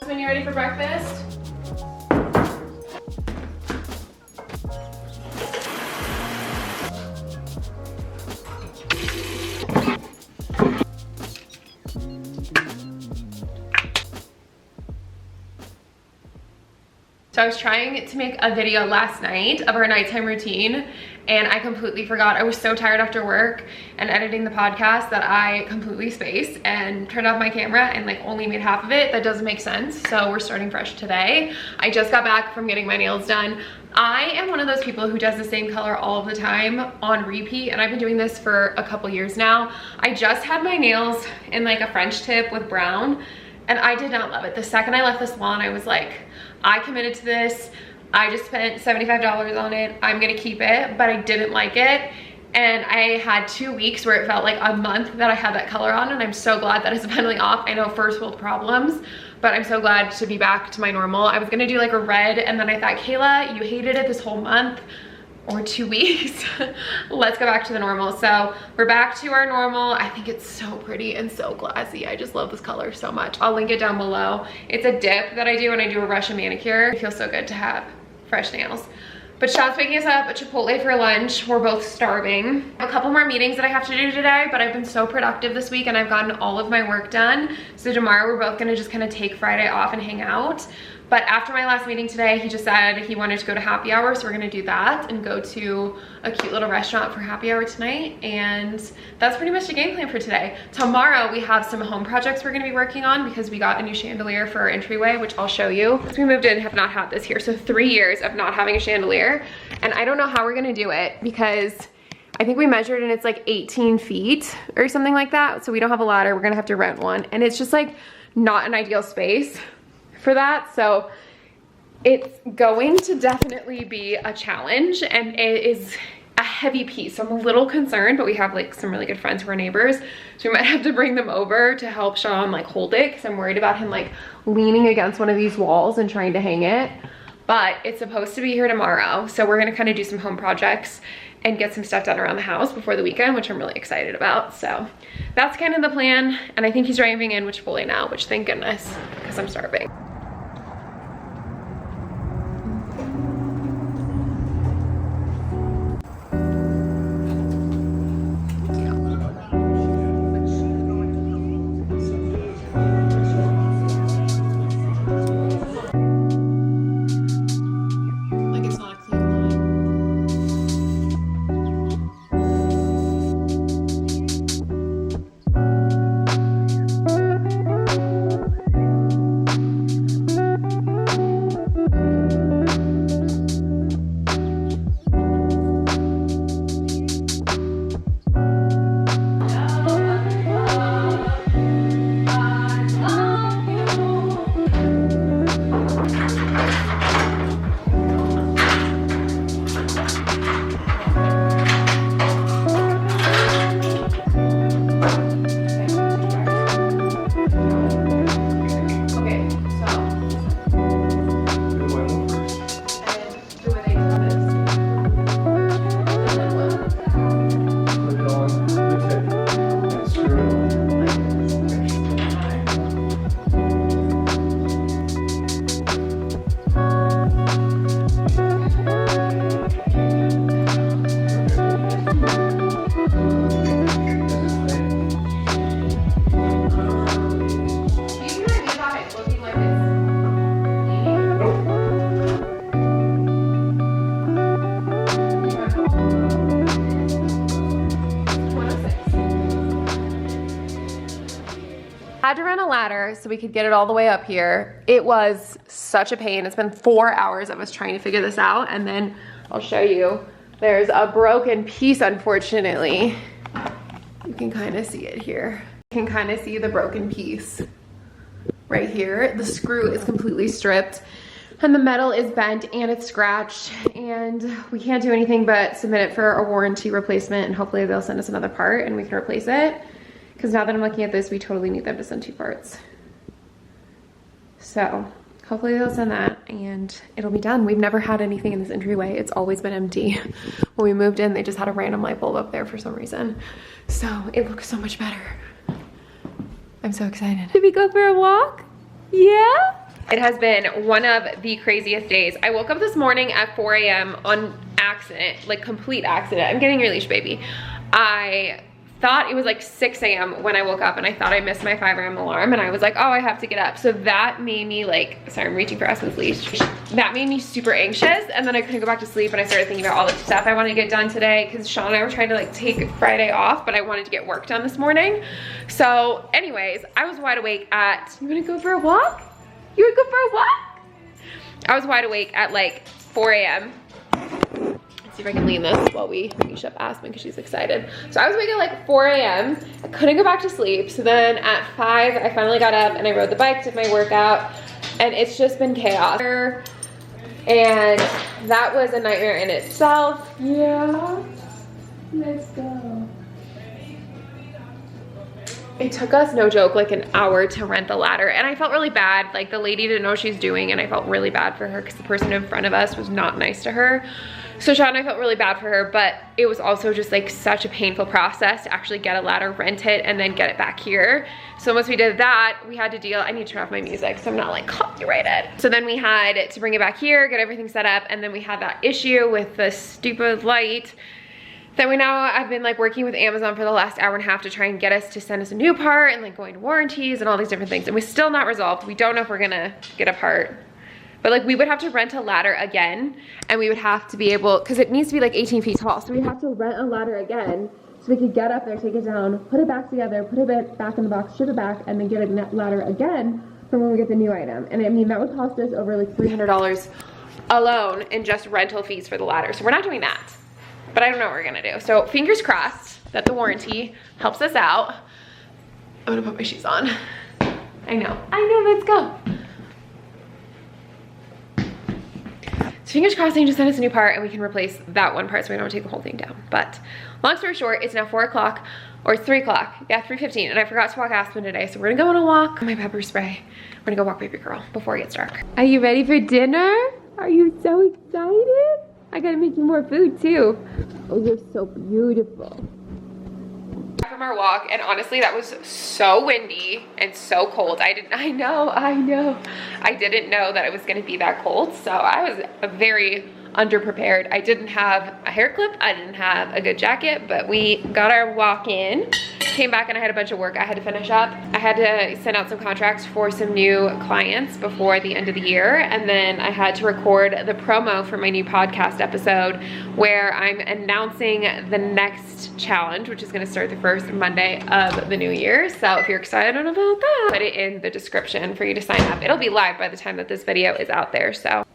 When you're ready for breakfast? So I was trying to make a video last night of our nighttime routine and I completely forgot. I was so tired after work and editing the podcast that I completely spaced and turned off my camera and like only made half of it. That doesn't make sense. So we're starting fresh today. I just got back from getting my nails done. I am one of those people who does the same color all of the time on repeat, and I've been doing this for a couple years now. I just had my nails in like a French tip with brown and I did not love it. The second I left the salon, I was like, I committed to this. I just spent $75 on it. I'm gonna keep it, but I didn't like it. And I had 2 weeks where it felt like a month that I had that color on, and I'm so glad that it's finally off. I know first world problems, but I'm so glad to be back to my normal. I was gonna do like a red, and then I thought, Kayla, you hated it this whole month or 2 weeks. Let's go back to the normal. So we're back to our normal. I think it's so pretty and so glassy. I just love this color so much. I'll link it down below. It's a dip that I do when I do a Russian manicure. It feels so good to have fresh nails. But Sean's picking us up at Chipotle for lunch. We're both starving. I have a couple more meetings that I have to do today, but I've been so productive this week and I've gotten all of my work done. So tomorrow we're both gonna just kind of take Friday off and hang out. But after my last meeting today, he just said he wanted to go to happy hour, so we're gonna do that and go to a cute little restaurant for happy hour tonight. And that's pretty much the game plan for today. Tomorrow we have some home projects we're gonna be working on because we got a new chandelier for our entryway, which I'll show you. Since we moved in, have not had this here. So 3 years of not having a chandelier. And I don't know how we're gonna do it because I think we measured and it's like 18 feet or something like that. So we don't have a ladder, we're gonna have to rent one. And it's just like not an ideal space for that. So it's going to definitely be a challenge and it is a heavy piece. So I'm a little concerned, but we have like some really good friends who are neighbors. So we might have to bring them over to help Sean like hold it because I'm worried about him like leaning against one of these walls and trying to hang it. But it's supposed to be here tomorrow. So we're gonna kind of do some home projects and get some stuff done around the house before the weekend, which I'm really excited about. So that's kind of the plan. And I think he's driving in with Chipotle now, which thank goodness, because I'm starving. so we could get it all the way up here. It was such a pain. It's been 4 hours of us trying to figure this out, and then I'll show you. There's a broken piece, unfortunately. You can kind of see it here. You can kind of see the broken piece right here. The screw is completely stripped, and the metal is bent and it's scratched, and we can't do anything but submit it for a warranty replacement, and hopefully they'll send us another part and we can replace it. Because now that I'm looking at this, we totally need them to send 2 parts. So hopefully they'll send that and it'll be done. We've never had anything in this entryway. It's always been empty. When we moved in, they just had a random light bulb up there for some reason. So it looks so much better. I'm so excited. Did we go for a walk? Yeah? It has been one of the craziest days. I woke up this morning at 4 a.m. on accident, like complete accident. I'm getting your leash, baby. I thought it was like 6 a.m. when I woke up, and I thought I missed my 5 a.m. alarm, and I was like, oh, I have to get up. So that made me like, sorry, I'm reaching for Aspen's leash. That made me super anxious, and then I couldn't go back to sleep, and I started thinking about all the stuff I wanted to get done today, because Sean and I were trying to like take Friday off, but I wanted to get work done this morning. So anyways, I was wide awake at, you wanna go for a walk? You wanna go for a walk? I was wide awake at like 4 a.m. See if I can lean this while we finish up Aspen because she's excited. So I was waking at like 4 a.m. I couldn't go back to sleep. So then at 5, I finally got up and I rode the bike, did my workout, and it's just been chaos. And that was a nightmare in itself. Yeah, let's go. It took us, no joke, like an hour to rent the ladder, and I felt really bad. Like the lady didn't know what she was doing, and I felt really bad for her because the person in front of us was not nice to her. So Sean and I felt really bad for her, but it was also just like such a painful process to actually get a ladder, rent it, and then get it back here. So once we did that, we had to deal, I need to turn off my music so I'm not like copyrighted. So then we had to bring it back here, get everything set up, and then we had that issue with the stupid light. Then I've been like working with Amazon for the last hour and a half to try and get us to send us a new part, and like going to warranties and all these different things. And we're still not resolved. We don't know if we're gonna get a part. But like we would have to rent a ladder again, and we would have to be able, because it needs to be like 18 feet tall. So we have to rent a ladder again so we could get up there, take it down, put it back together, put it back in the box, ship it back, and then get a ladder again for when we get the new item. And I mean, that would cost us over like $300 alone in just rental fees for the ladder. So we're not doing that. But I don't know what we're gonna do. So fingers crossed that the warranty helps us out. I'm gonna put my shoes on. I know, let's go. So fingers crossed they can just send us a new part and we can replace that one part so we don't take the whole thing down. But long story short, it's now 4 o'clock or 3 o'clock. Yeah, 3:15, and I forgot to walk Aspen today. So we're gonna go on a walk. My pepper spray. We're gonna go walk baby girl before it gets dark. Are you ready for dinner? Are you so excited? I gotta make you more food too. Oh, you're so beautiful. From our walk, and honestly that was so windy and so cold. I know. I didn't know that it was gonna be that cold, so I was very underprepared. I didn't have a hair clip, I didn't have a good jacket, but we got our walk in. Came back and I had a bunch of work I had to finish up. I had to send out some contracts for some new clients before the end of the year, and then I had to record the promo for my new podcast episode where I'm announcing the next challenge, which is gonna start the first Monday of the new year. So if you're excited about that, put it in the description for you to sign up. It'll be live by the time that this video is out there, so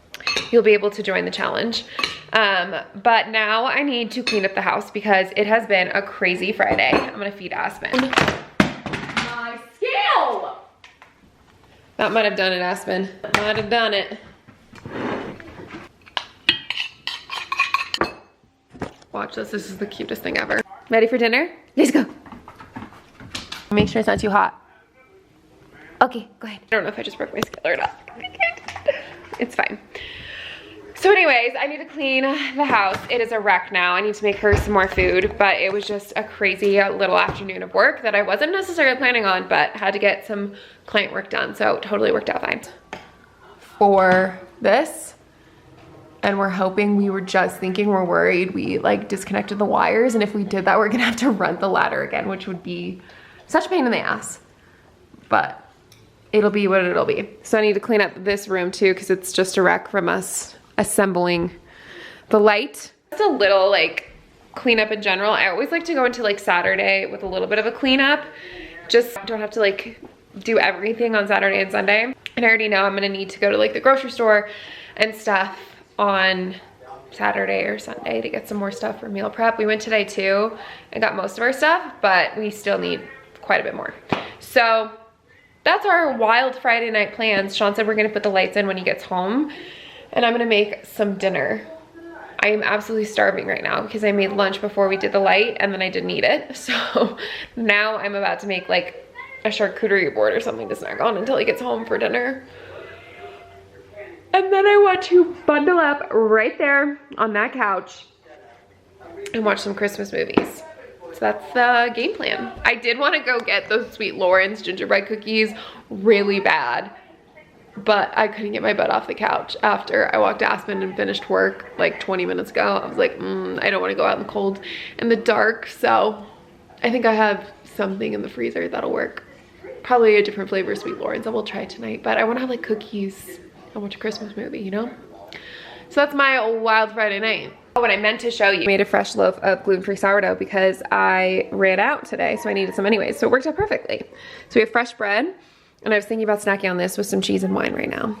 you'll be able to join the challenge. But now I need to clean up the house because it has been a crazy Friday. I'm gonna feed Aspen. My scale! That might have done it, Aspen. Might have done it. Watch this, this is the cutest thing ever. Ready for dinner? Let's go. Make sure it's not too hot. Okay, go ahead. I don't know if I just broke my scale or not. It's fine. So anyways, I need to clean the house. It is a wreck now. I need to make her some more food, but it was just a crazy little afternoon of work that I wasn't necessarily planning on, but had to get some client work done, so totally worked out fine. For this, and we're hoping, we were just thinking, we're worried we like disconnected the wires, and if we did that, we're gonna have to rent the ladder again, which would be such a pain in the ass, but it'll be what it'll be. So I need to clean up this room too, because it's just a wreck from us assembling the light. Just a little like cleanup in general. I always like to go into like Saturday with a little bit of a cleanup. Just don't have to like do everything on Saturday and Sunday. And I already know I'm gonna need to go to like the grocery store and stuff on Saturday or Sunday to get some more stuff for meal prep. We went today too and got most of our stuff, but we still need quite a bit more. So that's our wild Friday night plans. Sean said we're gonna put the lights in when he gets home, and I'm gonna make some dinner. I am absolutely starving right now because I made lunch before we did the light and then I didn't eat it. So now I'm about to make like a charcuterie board or something to snack on until he gets home for dinner. And then I want to bundle up right there on that couch and watch some Christmas movies. So that's the game plan. I did want to go get those Sweet Lawrence gingerbread cookies really bad, but I couldn't get my butt off the couch after I walked Aspen and finished work like 20 minutes ago. I was like, I don't want to go out in the cold in the dark. So I think I have something in the freezer that'll work. Probably a different flavor of Sweet Lawrence. I will try tonight, but I want to have like cookies and watch a Christmas movie, you know? So that's my wild Friday night. Oh, what I meant to show you, I made a fresh loaf of gluten-free sourdough because I ran out today, so I needed some anyways. So it worked out perfectly. So we have fresh bread, and I was thinking about snacking on this with some cheese and wine right now.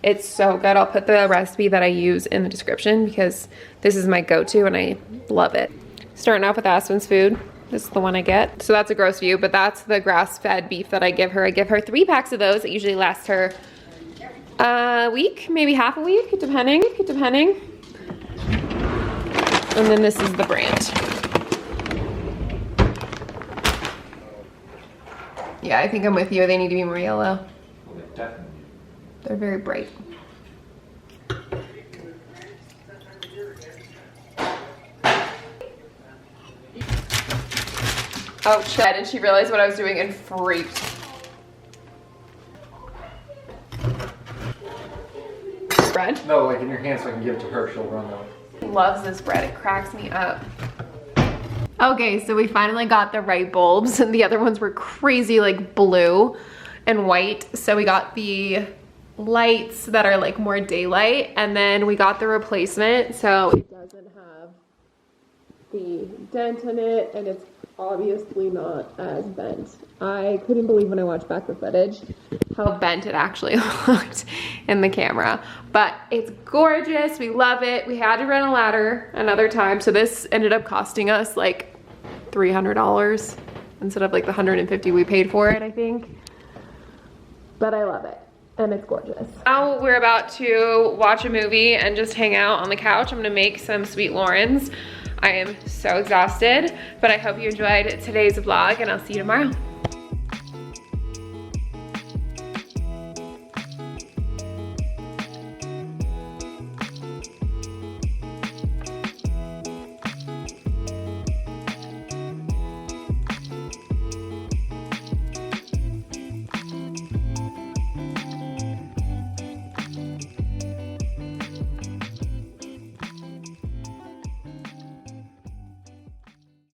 It's so good. I'll put the recipe that I use in the description because this is my go-to and I love it. Starting off with Aspen's food. This is the one I get. So that's a gross view, but that's the grass-fed beef that I give her. I give her 3 packs of those. It usually lasts her a week, maybe half a week, depending. And then this is the brand. Yeah, I think I'm with you. They need to be more yellow. Definitely. They're very bright. Oh shit, and she realized what I was doing and freaked. Bread? No, like in your hand so I can give it to her. She'll run out. Loves this bread. It cracks me up. Okay, so we finally got the right bulbs. The other ones were crazy like blue and white. So we got the lights that are like more daylight, and then we got the replacement so it doesn't have the dent in it and it's obviously not as bent. I couldn't believe when I watched back the footage how bent it actually looked in the camera, but it's gorgeous. We love it. We had to rent a ladder another time, so this ended up costing us like $300 instead of like the $150 we paid for it, I think. But I love it and it's gorgeous. Now we're about to watch a movie and just hang out on the couch. I'm gonna make some Sweet Lawrence. I am so exhausted, but I hope you enjoyed today's vlog and I'll see you tomorrow.